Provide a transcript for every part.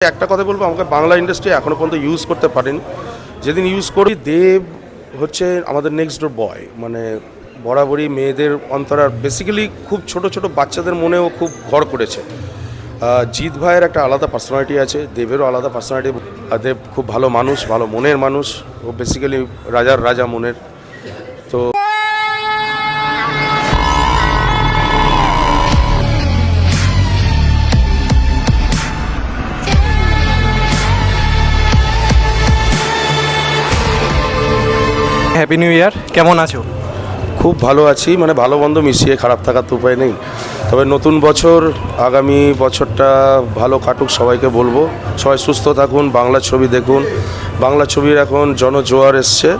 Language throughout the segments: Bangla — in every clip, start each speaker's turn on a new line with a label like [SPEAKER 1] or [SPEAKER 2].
[SPEAKER 1] একটা কথা বলবো, আমাকে বাংলা ইন্ডাস্ট্রি এখনো পর্যন্ত ইউজ করতে পারেনি। যেদিন ইউজ করি, দেব হচ্ছে আমাদের নেক্সট ডোর বয়, মানে বরাবরই মেয়েদের অন্তরার বেসিক্যালি খুব ছোট ছোট বাচ্চাদের মনেও খুব ঘর করেছে। জিৎ ভাইয়ের একটা আলাদা পার্সোনালিটি আছে, দেবেরও আলাদা পার্সোনালিটি। দেব খুব ভালো মানুষ, ভালো মনের মানুষ, ও বেসিক্যালি রাজার রাজা মনের। তো
[SPEAKER 2] হ্যাপি নিউ ইয়ার, কেমন আছো?
[SPEAKER 1] খুব ভালো আছি, মানে ভালো মন্দ মিশিয়ে, খারাপ থাকার তো উপায় নেই। তবে নতুন বছর, আগামী বছরটা ভালো কাটুক সবাইকে বলবো। সবাই সুস্থ থাকুন, বাংলা ছবি দেখুন। বাংলা ছবির এখন জনজোয়ার এসছে।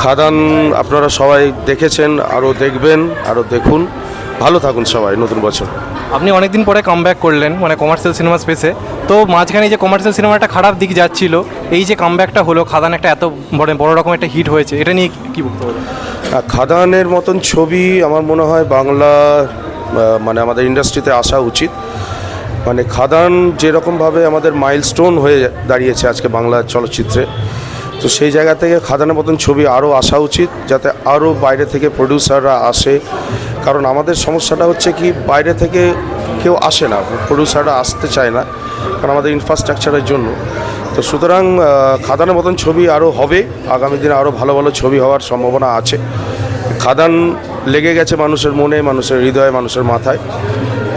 [SPEAKER 1] খাদান আপনারা সবাই দেখেছেন, আরও দেখবেন, আরও দেখুন। ভালো থাকুন সবাই নতুন বছর।
[SPEAKER 2] আপনি অনেকদিন পরে কামব্যাক করলেন, মানে কমার্শিয়াল সিনেমা স্পেসে। তো মাঝখানে যে কমার্শিয়াল সিনেমাটা খারাপ দিক যাচ্ছিল, এই যে কামব্যাকটা হলো, খাদান একটা এত বড় রকম একটা হিট হয়েছে, এটা নিয়ে কি বলতে হবে?
[SPEAKER 1] খাদানের মতন ছবি আমার মনে হয় বাংলা মানে আমাদের ইন্ডাস্ট্রিতে আসা উচিত। মানে খাদান যেরকমভাবে আমাদের মাইলস্টোন হয়ে দাঁড়িয়েছে আজকে বাংলা চলচ্চিত্রে, তো সেই জায়গা থেকে খাদানের মতন ছবি আরও আসা উচিত, যাতে আরও বাইরে থেকে প্রডিউসাররা আসে। কারণ আমাদের সমস্যাটা হচ্ছে কি, বাইরে থেকে কেউ আসে না, প্রডিউসাররা আসতে চায় না, কারণ আমাদের ইনফ্রাস্ট্রাকচারের জন্য। তো সুতরাং খাদানের মতন ছবি আরও হবে, আগামী দিনে আরও ভালো ভালো ছবি হওয়ার সম্ভাবনা আছে। খাদান লেগে গেছে মানুষের মনে, মানুষের হৃদয়ে, মানুষের মাথায়।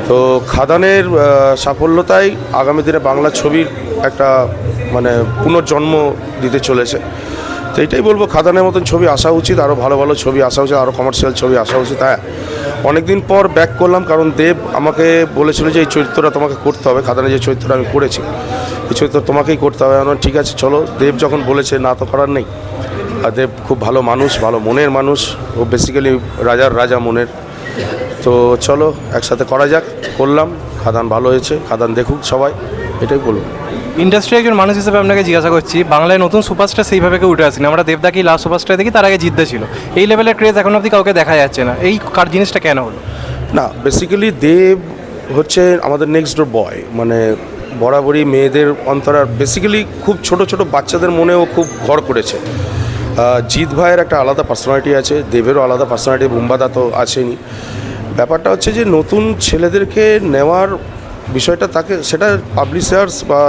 [SPEAKER 1] তো খাদানের সাফল্যতাই আগামী দিনে বাংলা ছবির একটা মানে পুনর্জন্ম দিতে চলেছে। তো এইটাই বলবো, খাদানের মতন ছবি আসা উচিত, আরও ভালো ভালো ছবি আসা উচিত, আরও কমার্শিয়াল ছবি আসা উচিত। হ্যাঁ, অনেকদিন পর ব্যাক করলাম, কারণ দেব আমাকে বলেছিল যে এই চরিত্রটা তোমাকে করতে হবে। খাদানের যে চরিত্রটা আমি করেছি, এই চরিত্র তোমাকেই করতে হবে। আমার ঠিক আছে, চলো। দেব যখন বলেছে, না তো করার নেই। আর দেব খুব ভালো মানুষ, ভালো মনের মানুষ, ও বেসিক্যালি রাজার রাজা মনের। তো চলো একসাথে করা যাক, করলাম। খাদান ভালো হয়েছে, খাদান দেখুক সবাই, এটাই বলবো।
[SPEAKER 2] ইন্ডাস্ট্রি একজন মানুষ হিসেবে আপনাকে জিজ্ঞাসা করছি, বাংলায় নতুন সুপারস্টার সেইভাবে কেউ উঠে আসেনি। আমরা দেবদাকেই লাস্ট সুপারস্টার দেখি, তার আগে জিদ্দা ছিল। এই লেভেলের ক্রেজ এখন অবধি কাউকে দেখা যাচ্ছে না। এই জিনিসটা কেন হলো?
[SPEAKER 1] না, বেসিক্যালি দেব হচ্ছে আমাদের নেক্সট ডোর বয়, মানে বরাবরই মেয়েদের অন্তরার বেসিক্যালি খুব ছোট ছোট বাচ্চাদের মনেও খুব ঘর করেছে। জিৎ ভাইয়ের একটা আলাদা পার্সোনালিটি আছে, দেবেরও আলাদা পার্সোনালিটি, বুম্বাদা তো আছেনই। ব্যাপারটা হচ্ছে যে নতুন ছেলেদেরকে নেওয়ার বিষয়টা, তাকে সেটা পাবলিশার্স বা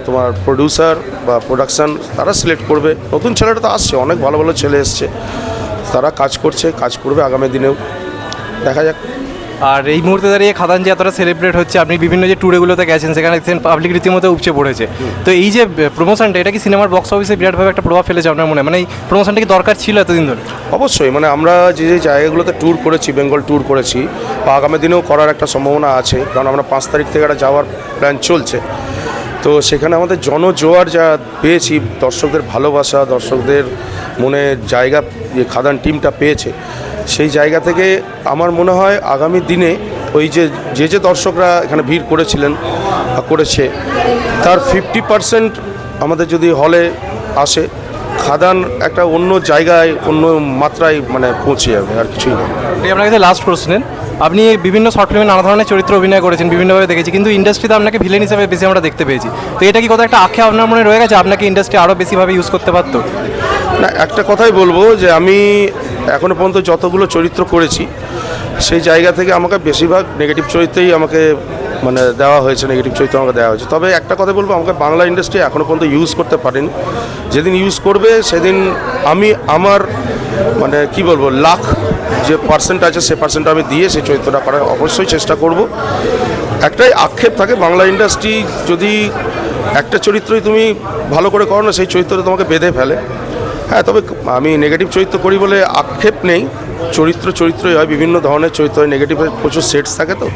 [SPEAKER 1] তোমার প্রডিউসার বা প্রোডাকশান তারা সিলেক্ট করবে। নতুন ছেলেটা তো আসছে, অনেক ভালো ভালো ছেলে এসছে, তারা কাজ করছে, কাজ করবে আগামী দিনেও, দেখা যাক।
[SPEAKER 2] আর এই মুহূর্তে দাঁড়িয়ে খাদান যে এতটা সেলিব্রেট হচ্ছে, আপনি বিভিন্ন যে ট্যুরেগুলোতে গেছেন, সেখানে দেখছেন পাবলিক রীতিমতো উপচে পড়েছে। তো এই যে প্রমোশনটা, এটা কি সিনেমার বক্স অফিসে বিরাটভাবে একটা প্রভাব ফেলেছে আপনার মনে? মানে এই প্রমোশনটা কি দরকার ছিল এতদিন ধরে?
[SPEAKER 1] অবশ্যই, মানে আমরা যে যে জায়গাগুলোতে ট্যুর করেছি, বেঙ্গল ট্যুর করেছি, বা আগামী দিনেও করার একটা সম্ভাবনা আছে, কারণ আমরা 5 তারিখ থেকে একটা যাওয়ার প্ল্যান চলছে। তো সেখানে আমাদের জনজোয়ার যা পেয়েছি, দর্শকদের ভালোবাসা, দর্শকদের মনে জায়গা যে খাদান টিমটা পেয়েছে, সেই জায়গা থেকে আমার মনে হয় আগামী দিনে ওই যে যে দর্শকরা এখানে ভিড় করেছিলেন বা করেছে, তার 50% আমাদের যদি হলে আসে, খাদান একটা অন্য জায়গায়, অন্য মাত্রায় মানে পৌঁছে যাবে, আর কিছুই না।
[SPEAKER 2] এই আপনার কাছে লাস্ট প্রশ্ন, আপনি বিভিন্ন শর্ট ফিল্মে নানা ধরনের চরিত্র অভিনয় করেছেন, বিভিন্নভাবে দেখেছি, কিন্তু ইন্ডাস্ট্রিতে আপনাকে ভিলেন হিসেবে বেশি আমরা দেখতে পেয়েছি। তো এটা কি কোথাও একটা আক্ষেপ আপনার মনে রয়ে গেছে, আপনাকে ইন্ডাস্ট্রি আরও বেশিভাবে ইউজ করতে পারতো?
[SPEAKER 1] না, একটা কথাই বলবো যে আমি এখনও পর্যন্ত যতগুলো চরিত্র করেছি, সেই জায়গা থেকে আমাকে বেশিরভাগ নেগেটিভ চরিত্রেই আমাকে মানে দেওয়া হয়েছে, নেগেটিভ চরিত্র আমাকে দেওয়া হয়েছে। তবে একটা কথা বলবো, আমাকে বাংলা ইন্ডাস্ট্রি এখনও পর্যন্ত ইউজ করতে পারেনি। যেদিন ইউজ করবে, সেদিন আমি আমার মানে কি বলবো, লাখ যে পার্সেন্ট আছে, সে পার্সেন্টটা আমি দিয়ে সেই চরিত্রটা করার অবশ্যই চেষ্টা করব। একটাই আক্ষেপ থাকে, বাংলা ইন্ডাস্ট্রি যদি একটা চরিত্রই তুমি ভালো করে করো না, সেই চরিত্রটা তোমাকে বেঁধে ফেলে। হ্যাঁ, তবে আমি নেগেটিভ চরিত্র করি বলে আক্ষেপ নেই। চরিত্রই হয়, বিভিন্ন ধরনের চরিত্র হয়, নেগেটিভের প্রচুর সেটস থাকে, তো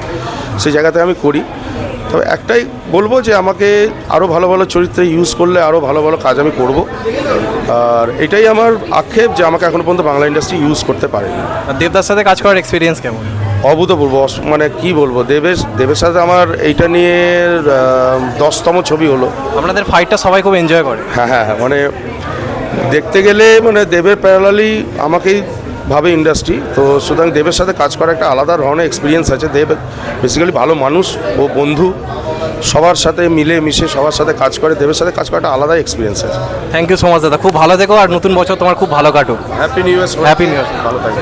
[SPEAKER 1] সেই জায়গাতে আমি করি। তবে একটাই বলবো যে আমাকে আরও ভালো ভালো চরিত্রে ইউজ করলে আরও ভালো ভালো কাজ আমি করব। আর এটাই আমার আক্ষেপ যে আমাকে এখনও পর্যন্ত বাংলা ইন্ডাস্ট্রি ইউজ করতে পারেনি।
[SPEAKER 2] আর দেবদার সাথে কাজ করার এক্সপিরিয়েন্স কেমন?
[SPEAKER 1] অভূতপূর্ব, মানে কি বলবো, দেবের সাথে আমার এইটা নিয়ে 10তম ছবি হলো।
[SPEAKER 2] আপনাদের ফাইটটা সবাই খুব এনজয় করে।
[SPEAKER 1] হ্যাঁ, মানে দেখতে গেলে মানে দেবের প্যারালালি আমাকেই ভাবে ইন্ডাস্ট্রি। তো সুতরাং দেবের সাথে কাজ করা একটা আলাদা ধরনের এক্সপিরিয়েন্স আছে। দেব বেসিক্যালি ভালো মানুষ, ও বন্ধু, সবার সাথে মিলে মিশে সবার সাথে কাজ করে, দেবের সাথে কাজ করাটা আলাদা এক্সপিরিয়েন্স আছে।
[SPEAKER 2] থ্যাংক ইউ সো মাচ দাদা, খুব ভালো থেকো আর নতুন বছর তোমার খুব ভালো কাটুক।
[SPEAKER 1] Happy new year.
[SPEAKER 2] Happy new year.
[SPEAKER 1] ভালো থাকবে।